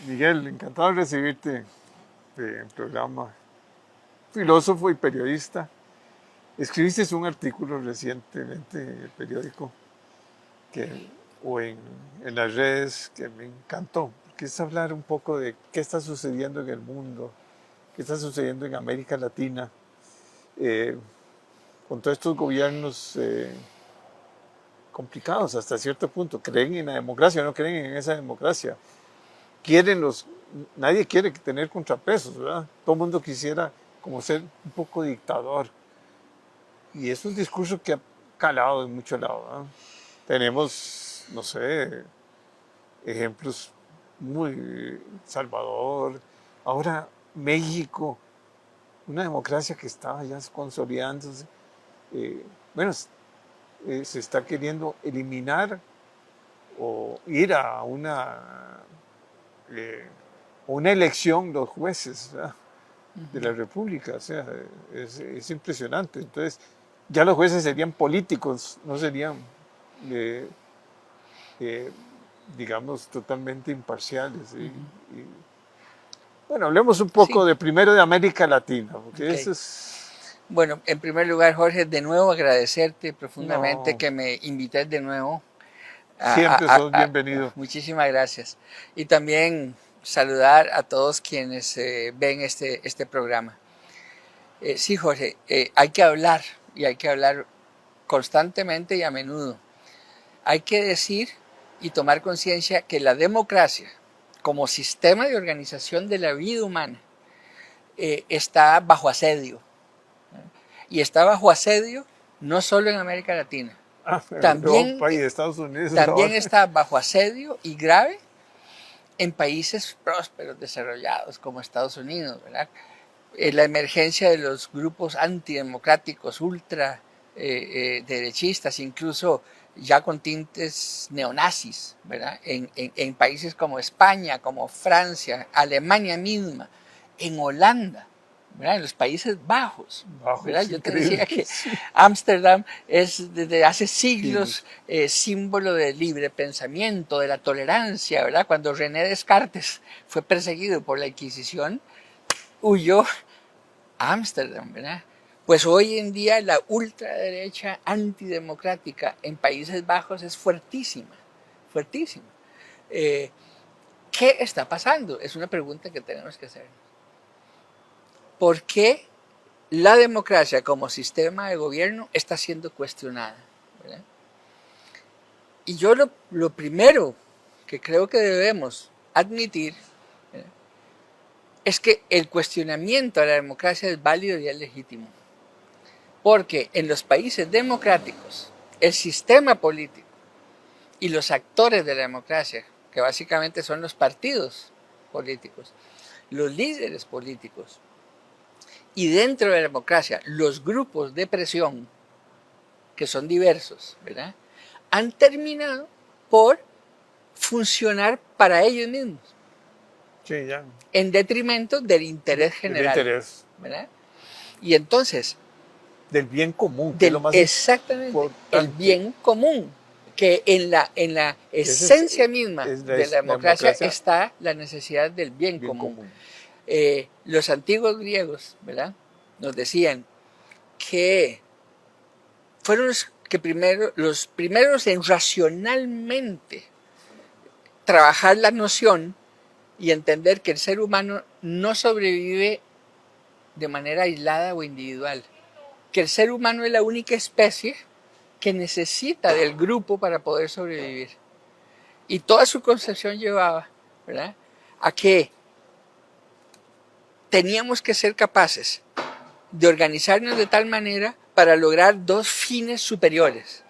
Miguel, encantado de recibirte en el programa. Filósofo y periodista. Escribiste un artículo recientemente en el periódico que, o en las redes que me encantó, porque es hablar un poco de qué está sucediendo en el mundo, qué está sucediendo en América Latina, eh, con todos estos gobiernos complicados hasta cierto punto. ¿Creen en la democracia o no creen en esa democracia? Quieren nadie quiere tener contrapesos, ¿verdad? Todo el mundo quisiera como ser un poco dictador. Y es un discurso que ha calado en muchos lados, ¿verdad? Tenemos, no sé, ejemplos muy Salvador, ahora México, una democracia que estaba ya consolidándose. Bueno, se está queriendo eliminar o ir a una elección los jueces, ¿verdad?, de la República. O sea, es impresionante. Entonces, ya los jueces serían políticos, no serían, eh, eh, digamos, totalmente imparciales. Bueno, hablemos un poco Sí, de primero de América Latina, porque eso ok. es... Bueno, en primer lugar, Jorge, de nuevo agradecerte profundamente No, que me invites de nuevo. siempre sos bienvenido. Muchísimas gracias. Y también saludar a todos quienes ven este programa. Sí, Jorge, hay que hablar y hay que hablar constantemente y a menudo. Hay que decir y tomar conciencia que la democracia, como sistema de organización de la vida humana, está bajo asedio. Y está bajo asedio no solo en América Latina, también, Europa y Estados Unidos también ahora. está bajo asedio y grave en países prósperos, desarrollados, como Estados Unidos, ¿verdad? La emergencia de los grupos antidemocráticos, ultra derechistas, incluso ya con tintes neonazis, ¿verdad? En países como España, como Francia, Alemania misma, en Holanda, ¿verdad? En los Países Bajos, ¿verdad? Bajos, Yo te increíble. decía que Sí. Ámsterdam es desde hace siglos Siglos. símbolo del libre pensamiento, de la tolerancia, ¿verdad? Cuando René Descartes fue perseguido por la Inquisición, huyó a Ámsterdam, ¿verdad? Pues hoy en día la ultraderecha antidemocrática en Países Bajos es fuertísima, fuertísima. Eh, ¿Qué está pasando? Es una pregunta que tenemos que hacer. ¿Por qué la democracia como sistema de gobierno está siendo cuestionada? ¿Verdad? Y yo lo primero que creo que debemos admitir, ¿verdad?, es que el cuestionamiento a la democracia es válido y es legítimo. Porque en los países democráticos, el sistema político y los actores de la democracia, que básicamente son los partidos políticos, los líderes políticos, y dentro de la democracia, los grupos de presión, que son diversos, ¿verdad?, han terminado por funcionar para ellos mismos, Sí, ya. en detrimento del interés El general, interés ¿verdad? Y entonces, del bien común, que es lo más exactamente, el importante. bien común, que en la Esa es, esencia misma es de la la democracia democracia está la necesidad del bien bien común. común. Los antiguos griegos, ¿verdad?, nos decían que fueron los primeros en racionalmente trabajar la noción y entender que el ser humano no sobrevive de manera aislada o individual, que el ser humano es la única especie que necesita del grupo para poder sobrevivir. Y toda su concepción llevaba, ¿verdad?, a que teníamos que ser capaces de organizarnos de tal manera para lograr dos fines superiores,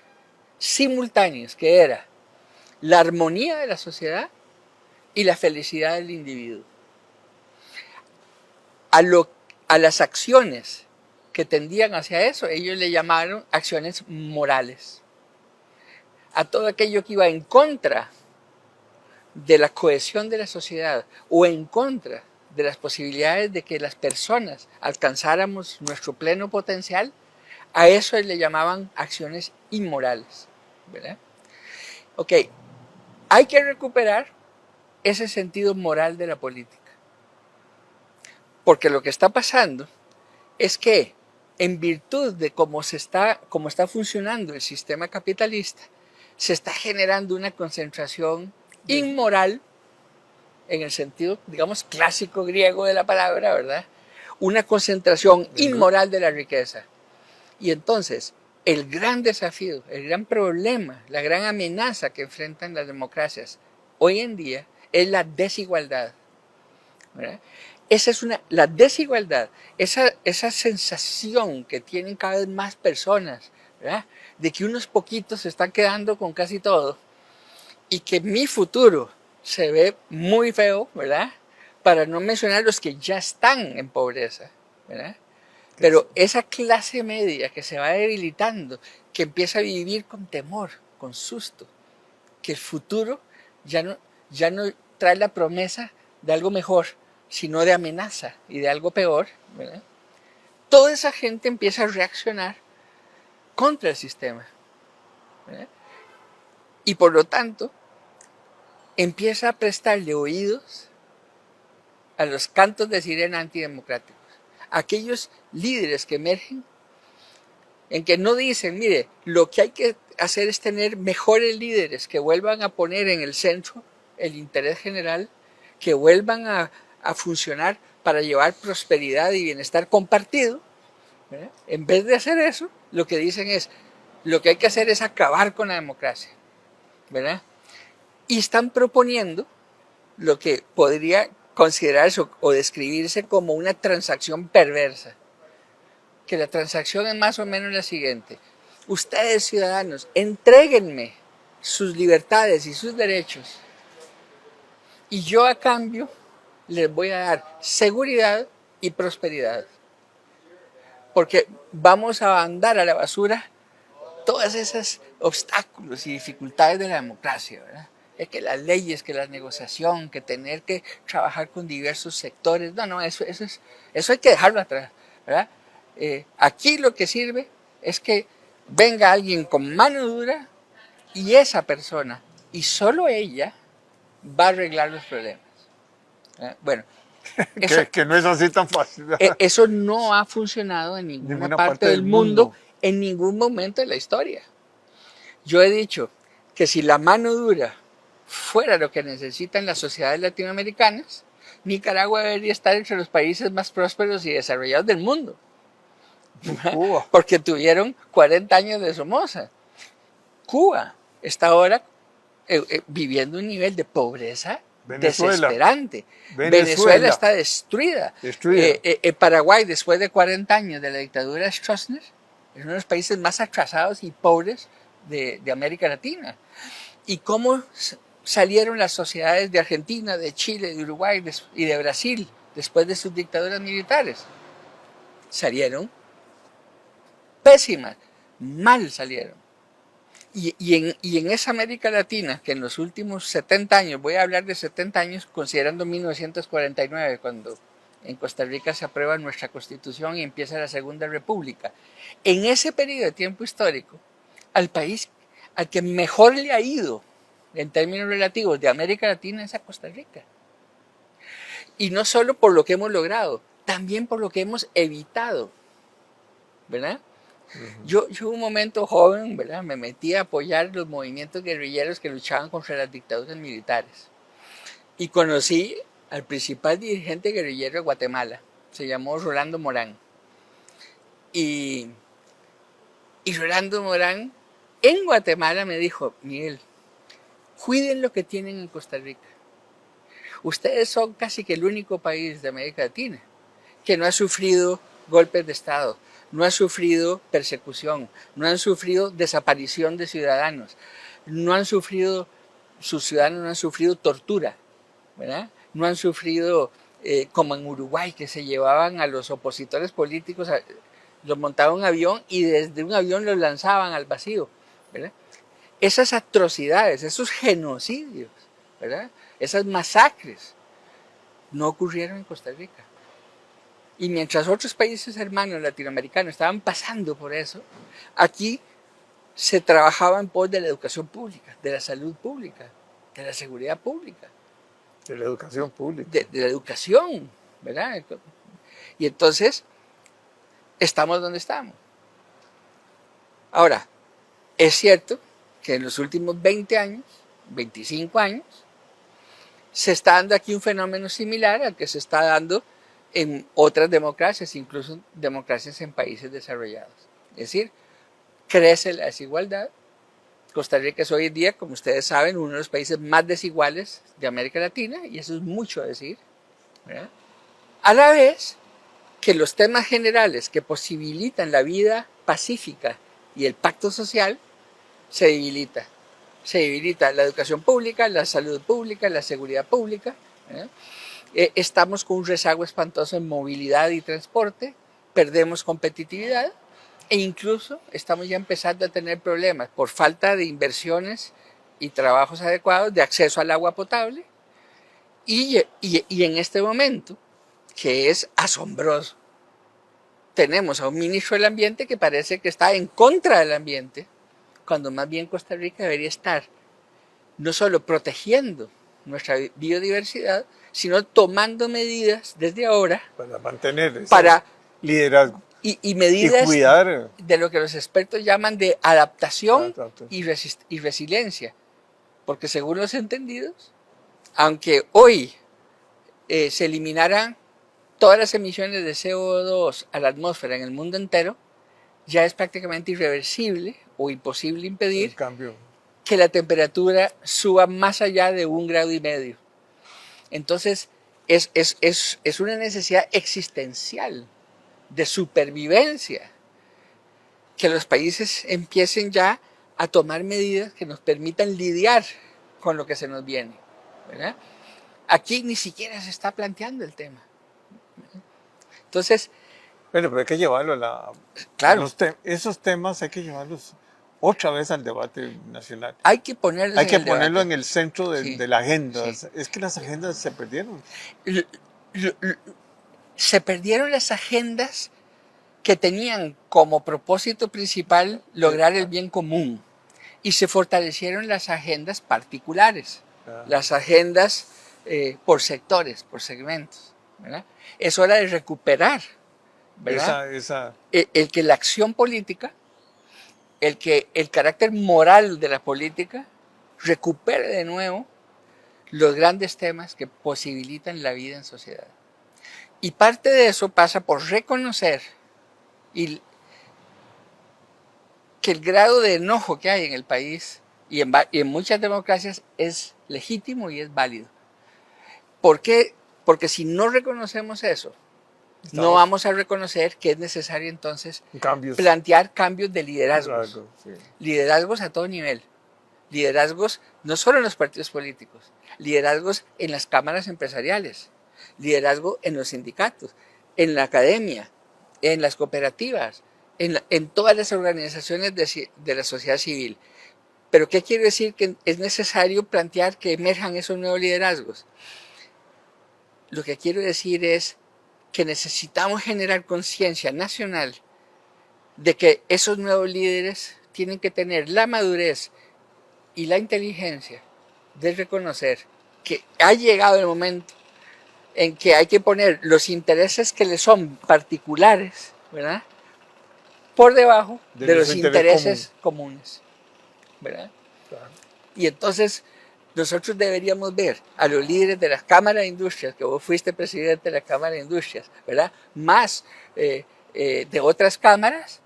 simultáneos, que era la armonía de la sociedad y la felicidad del individuo. A las acciones que tendían hacia eso, ellos le llamaron acciones morales. A todo aquello que iba en contra de la cohesión de la sociedad o en contra de las posibilidades de que las personas alcanzáramos nuestro pleno potencial, a eso le llamaban acciones inmorales, ¿verdad? Ok, hay que recuperar ese sentido moral de la política. Porque lo que está pasando es que en virtud de cómo está funcionando el sistema capitalista, se está generando una concentración inmoral en el sentido, digamos, clásico griego de la palabra, ¿verdad? Una concentración inmoral de la riqueza. Y entonces, el gran desafío, el gran problema, la gran amenaza que enfrentan las democracias hoy en día es la desigualdad, ¿verdad? La desigualdad, esa sensación que tienen cada vez más personas, ¿verdad? De que unos poquitos se están quedando con casi todo y que mi futuro se ve muy feo, ¿verdad? Para no mencionar los que ya están en pobreza, ¿verdad? Pero esa clase media que se va debilitando, que empieza a vivir con temor, con susto, que el futuro ya no trae la promesa de algo mejor, sino de amenaza y de algo peor, ¿verdad? Toda esa gente empieza a reaccionar contra el sistema, ¿verdad? Y por lo tanto, empieza a prestarle oídos a los cantos de sirena antidemocráticos. Aquellos líderes que emergen en que no dicen, mire, lo que hay que hacer es tener mejores líderes que vuelvan a poner en el centro el interés general, que vuelvan a funcionar para llevar prosperidad y bienestar compartido, ¿verdad? En vez de hacer eso, lo que dicen es, lo que hay que hacer es acabar con la democracia, ¿verdad? Y están proponiendo lo que podría considerarse o describirse como una transacción perversa. Que la transacción es más o menos la siguiente. Ustedes, ciudadanos, entréguenme sus libertades y sus derechos y yo a cambio les voy a dar seguridad y prosperidad. Porque vamos a mandar a la basura todos esos obstáculos y dificultades de la democracia, ¿verdad? Es que las leyes, que la negociación, que tener que trabajar con diversos sectores, no, eso hay que dejarlo atrás, ¿verdad? Aquí lo que sirve es que venga alguien con mano dura y esa persona, y solo ella, va a arreglar los problemas. Bueno, que no es así tan fácil. eso no ha funcionado en ninguna parte del mundo en ningún momento de la historia. Yo he dicho que si la mano dura fuera lo que necesitan las sociedades latinoamericanas, Nicaragua debería estar entre los países más prósperos y desarrollados del mundo. Cuba. Porque tuvieron 40 años de Somoza. Cuba está ahora viviendo un nivel de pobreza desesperante. Venezuela está destruida. Paraguay, después de 40 años de la dictadura de Stroessner, es uno de los países más atrasados y pobres de América Latina. ¿Y cómo salieron las sociedades de Argentina, de Chile, de Uruguay y de Brasil después de sus dictaduras militares? Salieron pésimas, mal salieron. Y en esa América Latina, que en los últimos 70 años, voy a hablar de 70 años considerando 1949, cuando en Costa Rica se aprueba nuestra Constitución y empieza la Segunda República. En ese periodo de tiempo histórico, al país al que mejor le ha ido en términos relativos de América Latina es a Costa Rica. Y no solo por lo que hemos logrado, también por lo que hemos evitado, ¿verdad? Yo un momento joven, ¿verdad? Me metí a apoyar los movimientos guerrilleros que luchaban contra las dictaduras militares. Y conocí al principal dirigente guerrillero de Guatemala, se llamó Rolando Morán. Y Rolando Morán en Guatemala me dijo, Miguel, cuiden lo que tienen en Costa Rica. Ustedes son casi que el único país de América Latina que no ha sufrido golpes de Estado, no ha sufrido persecución, no han sufrido desaparición de ciudadanos, sus ciudadanos no han sufrido tortura, ¿verdad? No han sufrido, como en Uruguay, que se llevaban a los opositores políticos, los montaban en un avión y desde un avión los lanzaban al vacío, ¿verdad? Esas atrocidades, esos genocidios, ¿verdad? Esas masacres no ocurrieron en Costa Rica. Y mientras otros países hermanos latinoamericanos estaban pasando por eso, aquí se trabajaba en pos de la educación pública, de la salud pública, de la seguridad pública. De la educación pública. de la educación, ¿verdad? Y entonces, estamos donde estamos. Ahora, es cierto que en los últimos 20 años, 25 años, se está dando aquí un fenómeno similar al que se está dando en otras democracias, incluso democracias en países desarrollados. Es decir, crece la desigualdad. Costa Rica es hoy en día, como ustedes saben, uno de los países más desiguales de América Latina, y eso es mucho decir, ¿verdad? A la vez que los temas generales que posibilitan la vida pacífica y el pacto social se debilita. Se debilita la educación pública, la salud pública, la seguridad pública. Estamos con un rezago espantoso en movilidad y transporte, perdemos competitividad e incluso estamos ya empezando a tener problemas por falta de inversiones y trabajos adecuados de acceso al agua potable y en este momento, que es asombroso, tenemos a un ministro del ambiente que parece que está en contra del ambiente, cuando más bien Costa Rica debería estar no solo protegiendo nuestra biodiversidad, sino tomando medidas desde ahora para mantener ese para liderazgo y medidas y cuidar de lo que los expertos llaman de adaptación y resiliencia. Porque según los entendidos, aunque hoy se eliminaran todas las emisiones de CO2 a la atmósfera en el mundo entero, ya es prácticamente irreversible o imposible impedir que la temperatura suba más allá de 1,5 grados. Entonces, es una necesidad existencial de supervivencia que los países empiecen ya a tomar medidas que nos permitan lidiar con lo que se nos viene, ¿verdad? Aquí ni siquiera se está planteando el tema. Entonces, bueno, pero hay que llevarlo claro, esos temas hay que llevarlos otra vez al debate nacional. hay que ponerlo en el centro de la agenda. Sí. Es que las agendas se perdieron. Se perdieron las agendas que tenían como propósito principal lograr el bien común y se fortalecieron las agendas particulares, las agendas por sectores, por segmentos, ¿verdad? Es hora de recuperar, ¿verdad? El que la acción política, el que el carácter moral de la política recupere de nuevo los grandes temas que posibilitan la vida en sociedad. Y parte de eso pasa por reconocer que el grado de enojo que hay en el país y en muchas democracias es legítimo y es válido. ¿Por qué? Porque si no reconocemos eso, no vamos a reconocer que es necesario entonces plantear cambios de liderazgos. Liderazgos a todo nivel. Liderazgos no solo en los partidos políticos, liderazgos en las cámaras empresariales, liderazgo en los sindicatos, en la academia, en las cooperativas, en todas las organizaciones de la sociedad civil. Pero ¿qué quiere decir? Que es necesario plantear que emerjan esos nuevos liderazgos. Lo que quiero decir es que necesitamos generar conciencia nacional de que esos nuevos líderes tienen que tener la madurez y la inteligencia de reconocer que ha llegado el momento en que hay que poner los intereses que les son particulares, ¿verdad?, por debajo de los intereses comunes, ¿verdad? Claro. Y entonces nosotros deberíamos ver a los líderes de las cámaras de industrias, que vos fuiste presidente de la Cámara de Industrias, ¿verdad?, más de otras cámaras,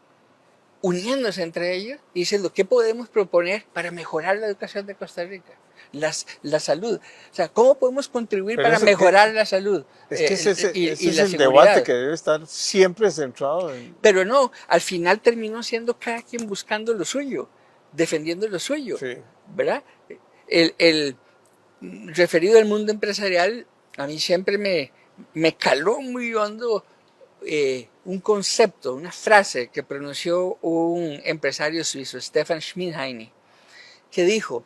uniéndose entre ellos y diciendo qué podemos proponer para mejorar la educación de Costa Rica, la salud. O sea, ¿cómo podemos contribuir para mejorar la salud? Es que ese es el debate que debe estar siempre centrado en... Pero no, al final terminó siendo cada quien buscando lo suyo, defendiendo lo suyo, ¿verdad? El referido al mundo empresarial, a mí siempre me caló muy hondo un concepto, una frase que pronunció un empresario suizo, Stefan Schmidheiny, que dijo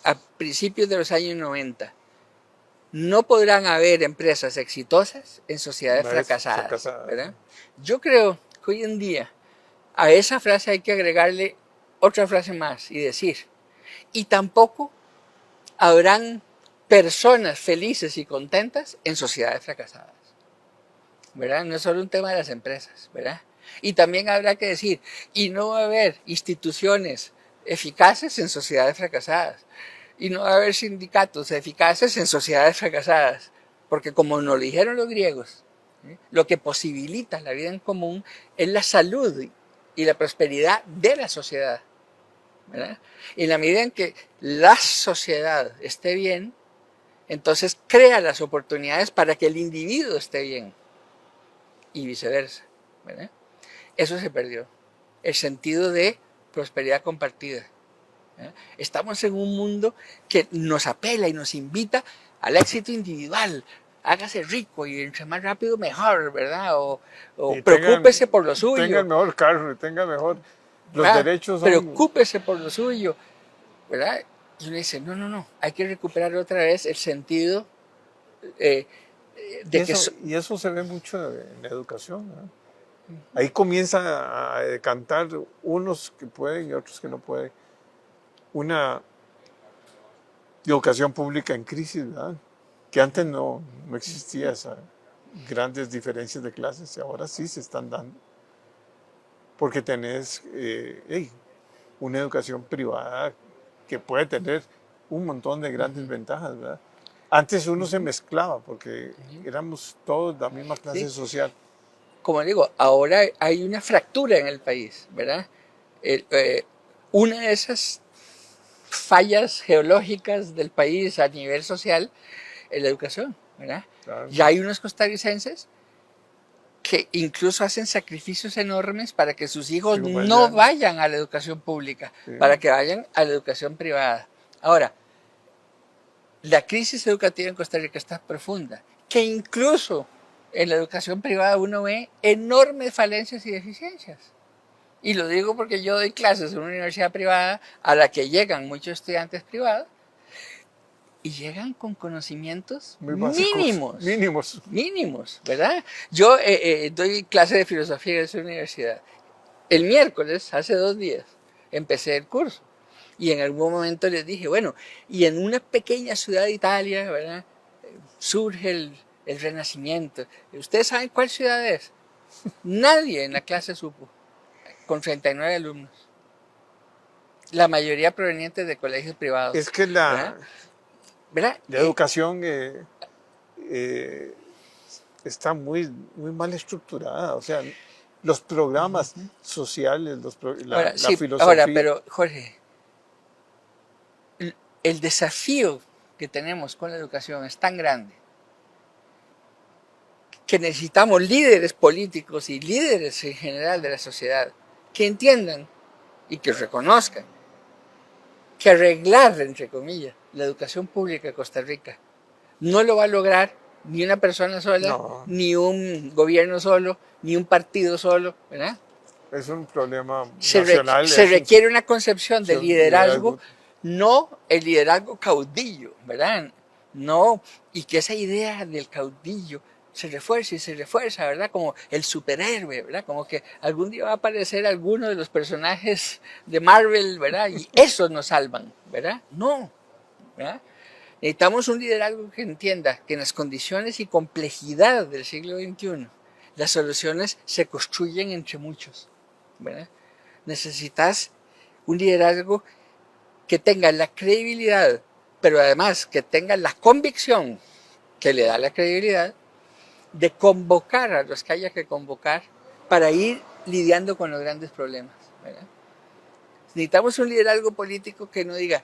a principios de los años 90, no podrán haber empresas exitosas en sociedades fracasadas, ¿verdad? Yo creo que hoy en día a esa frase hay que agregarle otra frase más y decir, y tampoco habrán personas felices y contentas en sociedades fracasadas, ¿verdad? No es solo un tema de las empresas, ¿verdad? Y también habrá que decir, y no va a haber instituciones eficaces en sociedades fracasadas, y no va a haber sindicatos eficaces en sociedades fracasadas, porque como nos lo dijeron los griegos, ¿sí?, lo que posibilita la vida en común es la salud y la prosperidad de la sociedad, ¿verdad? Y en la medida en que la sociedad esté bien, entonces crea las oportunidades para que el individuo esté bien y viceversa, ¿verdad? Eso se perdió, el sentido de prosperidad compartida. Estamos en un mundo que nos apela y nos invita al éxito individual. Hágase rico y entre más rápido mejor, ¿verdad? O preocúpese por lo suyo. Tenga el mejor carro, tenga mejor... Los derechos son... Preocúpese por lo suyo, ¿verdad? Y uno dice, no, hay que recuperar otra vez el sentido de y eso se ve mucho en la educación, ¿no? Ahí comienza a decantar unos que pueden y otros que no pueden. Una educación pública en crisis, ¿verdad? Que antes no existía esas grandes diferencias de clases, y ahora sí se están dando. Porque tenés una educación privada que puede tener un montón de grandes ventajas, ¿verdad? Antes uno se mezclaba porque éramos todos de la misma clase social. Como digo, ahora hay una fractura en el país, ¿verdad? Una de esas fallas geológicas del país a nivel social es la educación, ¿verdad? Claro. Ya hay unos costarricenses que incluso hacen sacrificios enormes para que sus hijos no vayan a la educación pública, para que vayan a la educación privada. Ahora, la crisis educativa en Costa Rica está profunda, que incluso en la educación privada uno ve enormes falencias y deficiencias. Y lo digo porque yo doy clases en una universidad privada a la que llegan muchos estudiantes privados y llegan con conocimientos mínimos, ¿verdad? Yo doy clase de filosofía en esa universidad. El miércoles, hace 2 días, empecé el curso. Y en algún momento les dije, bueno, y en una pequeña ciudad de Italia, ¿verdad?, surge el Renacimiento. ¿Ustedes saben cuál ciudad es? Nadie en la clase supo, con 39 alumnos. La mayoría provenientes de colegios privados. Es que ¿verdad? La educación está muy mal estructurada. O sea, los programas sociales, la filosofía. Ahora, pero Jorge, el desafío que tenemos con la educación es tan grande que necesitamos líderes políticos y líderes en general de la sociedad que entiendan y que reconozcan que arreglar, entre comillas, la educación pública de Costa Rica no lo va a lograr ni una persona sola, ni un gobierno solo, ni un partido solo, ¿verdad? Es un problema nacional. Se requiere una concepción de liderazgo, no el liderazgo caudillo, ¿verdad? No, y que esa idea del caudillo se refuerza y se refuerza, ¿verdad? Como el superhéroe, ¿verdad? Como que algún día va a aparecer alguno de los personajes de Marvel, ¿verdad? Y esos nos salvan, ¿verdad? No, ¿verdad? Necesitamos un liderazgo que entienda que en las condiciones y complejidad del siglo XXI, las soluciones se construyen entre muchos, ¿verdad? Necesitas un liderazgo que tenga la credibilidad, pero además que tenga la convicción que le da la credibilidad de convocar a los que haya que convocar para ir lidiando con los grandes problemas, ¿verdad? Necesitamos un liderazgo político que no diga,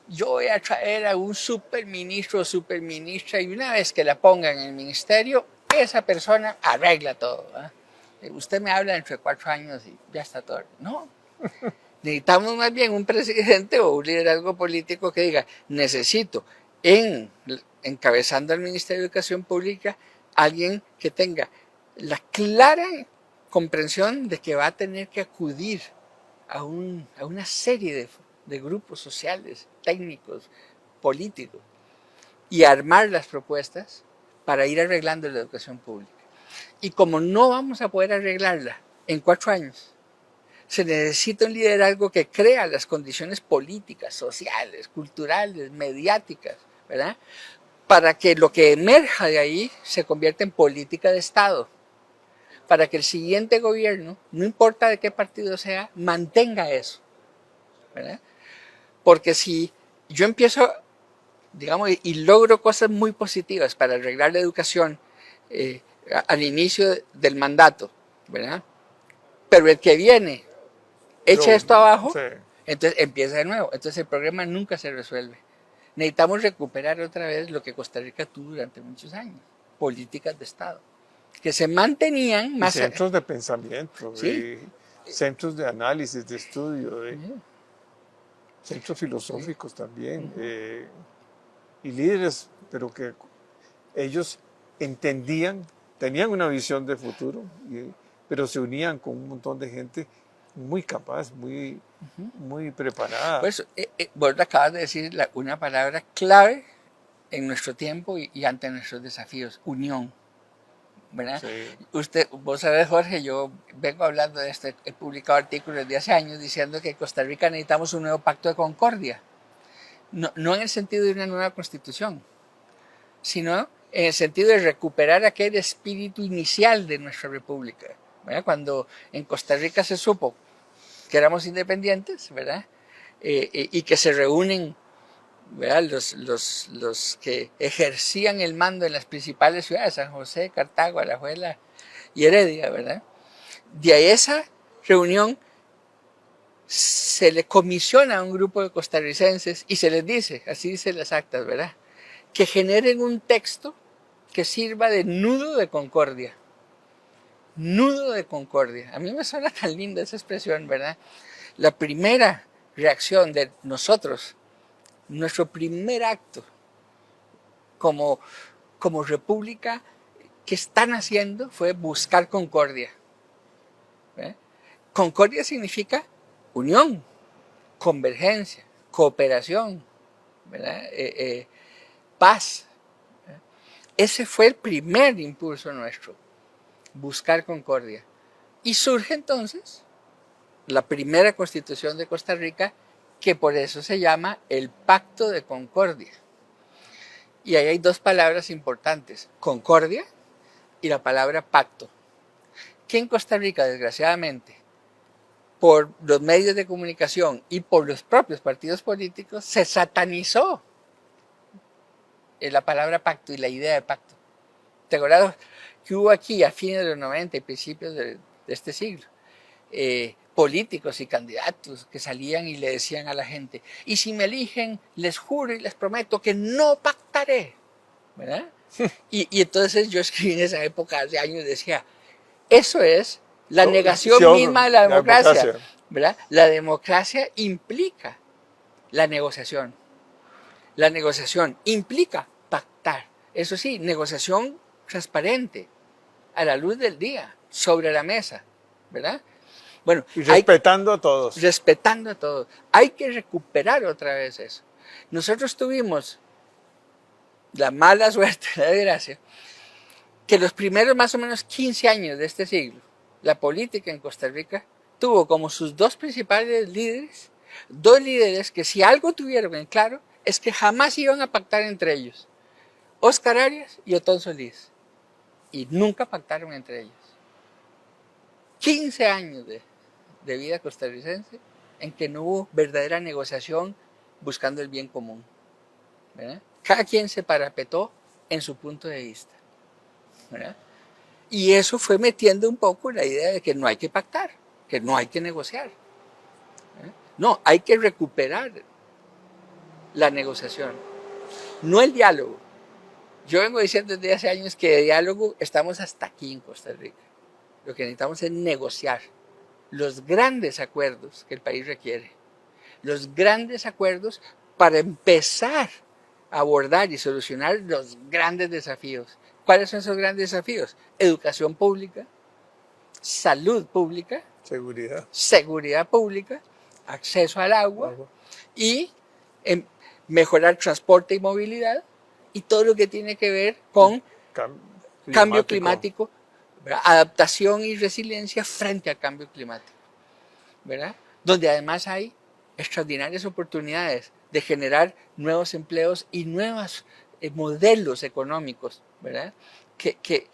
yo voy a traer a un superministro o superministra y una vez que la pongan en el ministerio, esa persona arregla todo, ¿verdad? Usted me habla dentro de 4 años y ya está todo. No. Necesitamos más bien un presidente o un liderazgo político que diga, necesito, encabezando el Ministerio de Educación Pública, alguien que tenga la clara comprensión de que va a tener que acudir a una serie de grupos sociales, técnicos, políticos, y armar las propuestas para ir arreglando la educación pública. Y como no vamos a poder arreglarla en 4 años, se necesita un liderazgo que crea las condiciones políticas, sociales, culturales, mediáticas, ¿verdad? Para que lo que emerja de ahí se convierta en política de Estado, para que el siguiente gobierno, no importa de qué partido sea, mantenga eso, ¿verdad? Porque si yo empiezo, digamos, y logro cosas muy positivas para arreglar la educación al inicio del mandato, ¿verdad? Pero el que viene echa esto abajo, Sí. entonces empieza de nuevo. Entonces el problema nunca se resuelve. Necesitamos recuperar otra vez lo que Costa Rica tuvo durante muchos años, políticas de Estado, que se mantenían Y más... centros de pensamiento, Sí, centros de análisis, de estudio, sí, centros sí. filosóficos también, y líderes, pero que ellos entendían, tenían una visión de futuro, pero se unían con un montón de gente muy capaz, muy preparada. Pues vos acabas de decir una palabra clave en nuestro tiempo y ante nuestros desafíos, unión. ¿Verdad? Sí. Vos sabés, Jorge, yo vengo hablando de esto, he publicado artículos de hace años diciendo que en Costa Rica necesitamos un nuevo pacto de concordia, no en el sentido de una nueva constitución, sino en el sentido de recuperar aquel espíritu inicial de nuestra república. ¿Verdad? Cuando en Costa Rica se supo que éramos independientes, ¿verdad? Y que se reúnen, ¿verdad? Los que ejercían el mando en las principales ciudades, San José, Cartago, Alajuela y Heredia, ¿verdad? De a esa reunión se le comisiona a un grupo de costarricenses y se les dice, así dicen las actas, ¿verdad? Que generen un texto que sirva de nudo de concordia. Nudo de concordia. A mí me suena tan linda esa expresión, ¿verdad? La primera reacción de nosotros, nuestro primer acto como república que están haciendo fue buscar concordia. ¿Eh? Concordia significa unión, convergencia, cooperación, ¿verdad? Paz. Ese fue el primer impulso nuestro, buscar concordia. Y surge entonces la primera constitución de Costa Rica, que por eso se llama el Pacto de Concordia. Y ahí hay dos palabras importantes, concordia y la palabra pacto. Que en Costa Rica, desgraciadamente, por los medios de comunicación y por los propios partidos políticos, se satanizó la palabra pacto y la idea de pacto. ¿Te acuerdas que hubo aquí a fines de los 90 y principios de este siglo? Políticos y candidatos que salían y le decían a la gente, y si me eligen, les juro y les prometo que no pactaré, ¿verdad? Y entonces yo escribí en esa época, hace años, decía, eso es la negación misma de la democracia, ¿verdad? La democracia implica la negociación. La negociación implica pactar. Eso sí, negociación transparente, a la luz del día, sobre la mesa, ¿verdad? Bueno, y respetando a todos. Respetando a todos. Hay que recuperar otra vez eso. Nosotros tuvimos la mala suerte, la desgracia, que los primeros más o menos 15 años de este siglo, la política en Costa Rica tuvo como sus dos principales líderes, dos líderes que si algo tuvieron en claro, es que jamás iban a pactar entre ellos. Óscar Arias y Otón Solís. Y nunca pactaron entre ellos. 15 años de vida costarricense en que no hubo verdadera negociación buscando el bien común. ¿Verdad? Cada quien se parapetó en su punto de vista. ¿Verdad? Y eso fue metiendo un poco la idea de que no hay que pactar, que no hay que negociar. ¿Verdad? No, hay que recuperar la negociación, no el diálogo. Yo vengo diciendo desde hace años que de diálogo estamos hasta aquí en Costa Rica. Lo que necesitamos es negociar los grandes acuerdos que el país requiere. Los grandes acuerdos para empezar a abordar y solucionar los grandes desafíos. ¿Cuáles son esos grandes desafíos? Educación pública, salud pública, seguridad pública, acceso al agua y mejorar transporte y movilidad y todo lo que tiene que ver con cambio climático, ¿verdad? Adaptación y resiliencia frente al cambio climático, ¿verdad? Donde además hay extraordinarias oportunidades de generar nuevos empleos y nuevos modelos económicos, ¿verdad? Que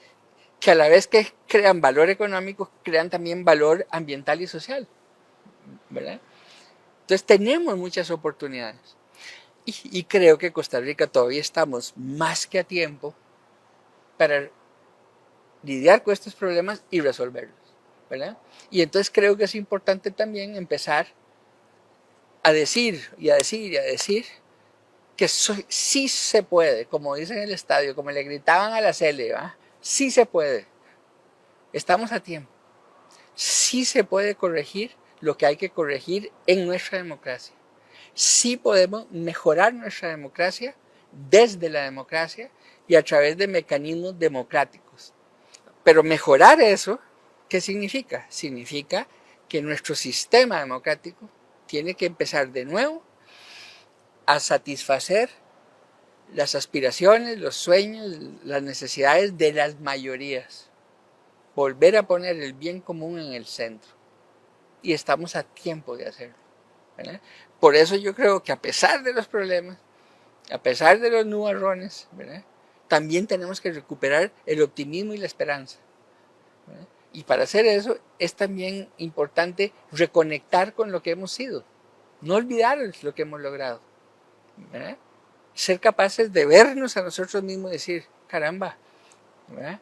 a la vez que crean valor económico, crean también valor ambiental y social, ¿verdad? Entonces tenemos muchas oportunidades. Y creo que Costa Rica todavía estamos más que a tiempo para lidiar con estos problemas y resolverlos, ¿verdad? Y entonces creo que es importante también empezar a decir y a decir y a decir que sí se puede, como dicen en el estadio, como le gritaban a la Cele, ¿va? Sí se puede. Estamos a tiempo. Sí se puede corregir lo que hay que corregir en nuestra democracia. Sí podemos mejorar nuestra democracia desde la democracia y a través de mecanismos democráticos. Pero mejorar eso, ¿qué significa? Significa que nuestro sistema democrático tiene que empezar de nuevo a satisfacer las aspiraciones, los sueños, las necesidades de las mayorías. Volver a poner el bien común en el centro. Y estamos a tiempo de hacerlo, ¿verdad? Por eso yo creo que a pesar de los problemas, a pesar de los nubarrones, ¿verdad?, también tenemos que recuperar el optimismo y la esperanza, ¿verdad? Y para hacer eso es también importante reconectar con lo que hemos sido, no olvidar lo que hemos logrado, ¿verdad? Ser capaces de vernos a nosotros mismos y decir, caramba, ¿verdad?,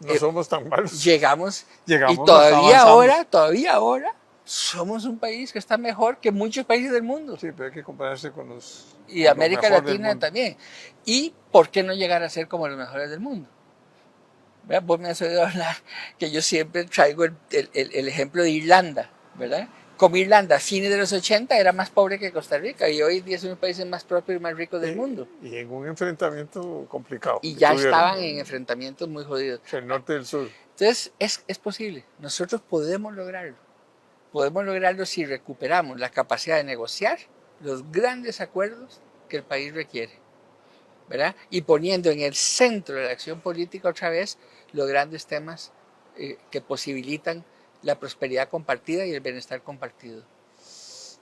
No somos tan malos. llegamos y Llegamos, todavía avanzamos. ahora somos un país que está mejor que muchos países del mundo. Sí, pero hay que compararse con los Y con lo América mejor del Latina mundo. también. ¿Y por qué no llegar a ser como los mejores del mundo? ¿Verdad? Vos me has oído hablar que yo siempre traigo el ejemplo de Irlanda, ¿verdad? Como Irlanda a fines de los 80 era más pobre que Costa Rica y hoy día es uno de los países más prósperos y más ricos del mundo. Y en un enfrentamiento complicado. Y que ya tuvieron, estaban en enfrentamientos muy jodidos. el norte y el sur. Entonces es posible, nosotros podemos lograrlo. Podemos lograrlo si recuperamos la capacidad de negociar los grandes acuerdos que el país requiere, ¿verdad? Y poniendo en el centro de la acción política otra vez los grandes temas que posibilitan la prosperidad compartida y el bienestar compartido.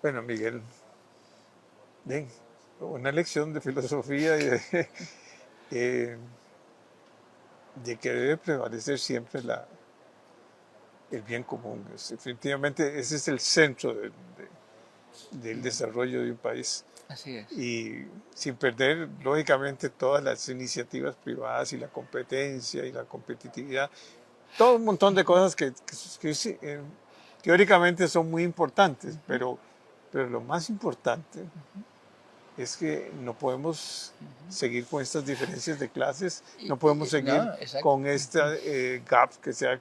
Bueno, Miguel, bien, una lección de filosofía y de que debe prevalecer siempre el bien común. Definitivamente ese es el centro del desarrollo de un país. Así es. Y sin perder, lógicamente, todas las iniciativas privadas y la competencia y la competitividad. Todo un montón de cosas que teóricamente son muy importantes, pero lo más importante es que no podemos seguir con estas diferencias de clases, no podemos seguir con esta gap, que sea,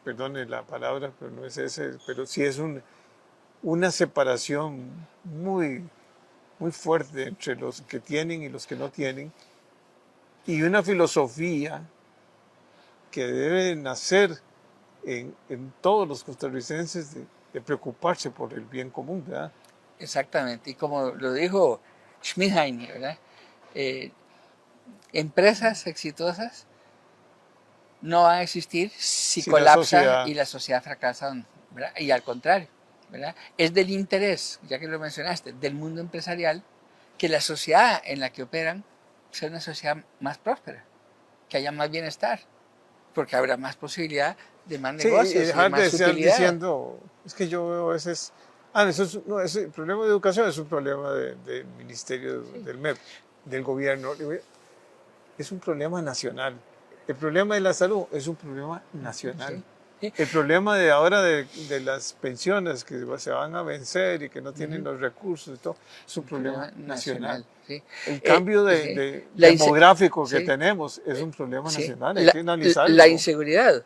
perdone la palabra, pero no es ese, pero sí es una separación muy, muy fuerte entre los que tienen y los que no tienen, y una filosofía que debe nacer en todos los costarricenses de preocuparse por el bien común, ¿verdad? Exactamente, y como lo dijo Schmidheiny, ¿verdad? Empresas exitosas no van a existir si colapsa y la sociedad fracasa, ¿verdad? Y al contrario, ¿verdad? Es del interés, ya que lo mencionaste, del mundo empresarial, que la sociedad en la que operan sea una sociedad más próspera, que haya más bienestar, porque habrá más posibilidad de más negocios, y dejar de más de estar utilidad. diciendo, es que yo veo a veces, el problema de educación es un problema del Ministerio del MEP, del gobierno, es un problema nacional. El problema de la salud es un problema nacional. Sí. Sí. El problema de ahora de las pensiones que se van a vencer y que no tienen los recursos y todo, es un problema nacional. Sí. El cambio demográfico que tenemos es un problema nacional, hay que analizarlo. La inseguridad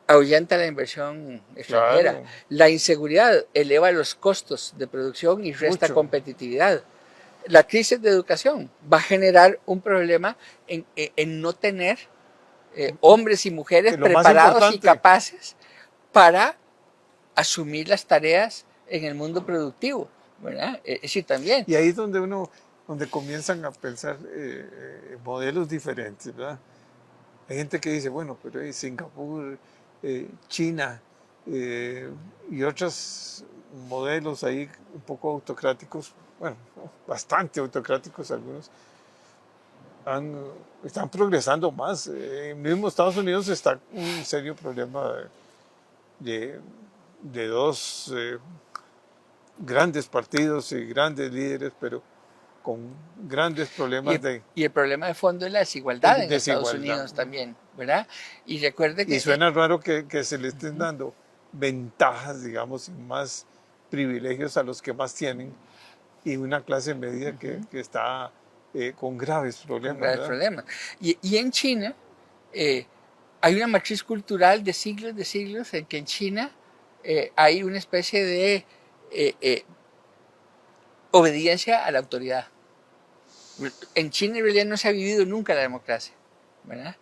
ahuyenta la inversión extranjera. Claro. La inseguridad eleva los costos de producción y resta competitividad. La crisis de educación va a generar un problema en no tener hombres y mujeres preparados y capaces para asumir las tareas en el mundo productivo, ¿verdad? Sí, también. Y ahí es donde comienzan a pensar modelos diferentes, ¿verdad? Hay gente que dice, bueno, pero Singapur, China, y otros modelos ahí un poco autocráticos, bueno, bastante autocráticos algunos, están progresando más. En mismo Estados Unidos está un serio problema de dos grandes partidos y grandes líderes, pero con grandes problemas y el problema de fondo es la desigualdad en desigualdad. Estados Unidos también, ¿verdad? Y recuerde que... Y suena raro que se le estén dando ventajas, digamos, y más privilegios a los que más tienen, y una clase media que está con graves problemas. Con graves problemas. Y en China hay una matriz cultural de siglos en que en China hay una especie de obediencia a la autoridad. En China en realidad no se ha vivido nunca la democracia, ¿verdad?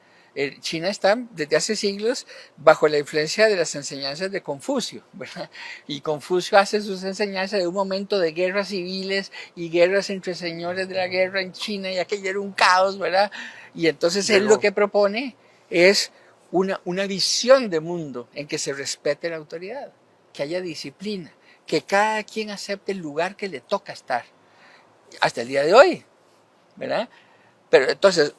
China está desde hace siglos bajo la influencia de las enseñanzas de Confucio, ¿verdad? Y Confucio hace sus enseñanzas de un momento de guerras civiles y guerras entre señores de la guerra en China, y aquello era un caos, ¿verdad? Y entonces él lo que propone es una visión de mundo en que se respete la autoridad, que haya disciplina, que cada quien acepte el lugar que le toca estar, hasta el día de hoy, ¿verdad? Pero entonces,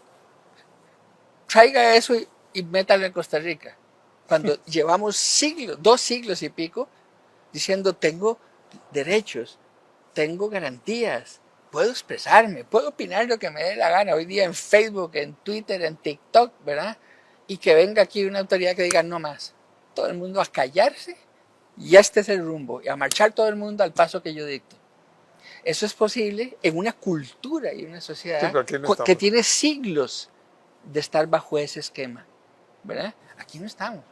traiga eso y métalo en Costa Rica. Cuando llevamos siglos, 2 siglos y pico, diciendo tengo derechos, tengo garantías, puedo expresarme, puedo opinar lo que me dé la gana. Hoy día en Facebook, en Twitter, en TikTok, ¿verdad? Y que venga aquí una autoridad que diga no más. Todo el mundo a callarse y este es el rumbo. Y a marchar todo el mundo al paso que yo dicto. Eso es posible en una cultura y una sociedad que tiene siglos de estar bajo ese esquema, ¿verdad? Aquí no estamos.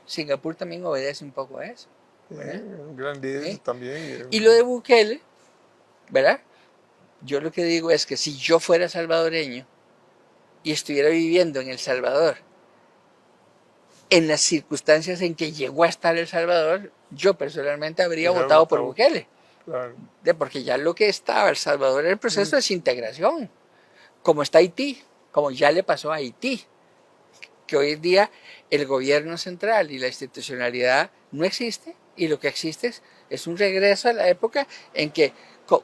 Singapur también obedece un poco a eso, ¿verdad? Un gran líder también. Y lo de Bukele, ¿verdad? Yo lo que digo es que si yo fuera salvadoreño y estuviera viviendo en El Salvador, en las circunstancias en que llegó a estar El Salvador, yo personalmente habría votado por Bukele. Claro. Porque ya lo que estaba El Salvador era el proceso de desintegración, como está Haití, como ya le pasó a Haití, que hoy en día el gobierno central y la institucionalidad no existe, y lo que existe es un regreso a la época en que,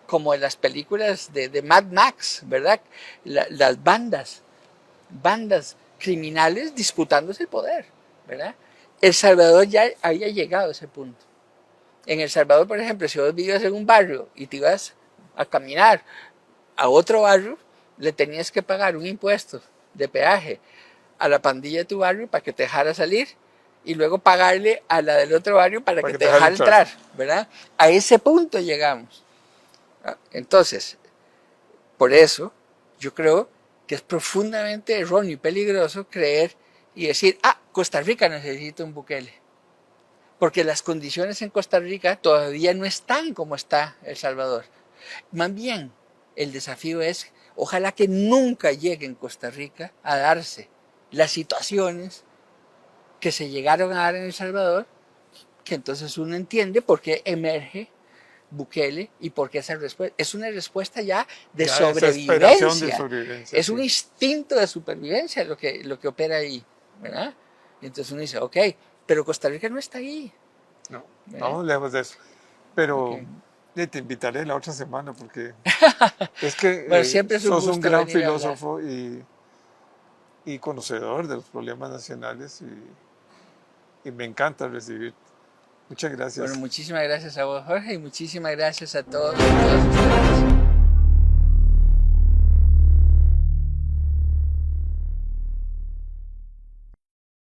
como en las películas de Mad Max, ¿verdad? Las bandas criminales disputándose el poder, ¿verdad? El Salvador ya había llegado a ese punto. En El Salvador, por ejemplo, si vos vivías en un barrio y te ibas a caminar a otro barrio, le tenías que pagar un impuesto de peaje a la pandilla de tu barrio para que te dejara salir, y luego pagarle a la del otro barrio para que te dejara entrar, ¿verdad? A ese punto llegamos. Entonces, por eso, yo creo que es profundamente erróneo y peligroso creer y decir, Costa Rica necesita un Bukele. Porque las condiciones en Costa Rica todavía no están como está El Salvador. Más bien, el desafío es, ojalá que nunca llegue en Costa Rica a darse las situaciones que se llegaron a dar en El Salvador, que entonces uno entiende por qué emerge Bukele y por qué esa respuesta es una respuesta ya de sobrevivencia. Es un instinto de supervivencia lo que opera ahí, ¿verdad? Y entonces uno dice, ok, pero Costa Rica no está ahí. No, estamos lejos de eso. Pero te invitaré la otra semana porque es que bueno, siempre es sos un gran filósofo y conocedor de los problemas nacionales, y me encanta recibirte. Muchas gracias. Bueno, muchísimas gracias a vos, Jorge, y muchísimas gracias a todos ustedes.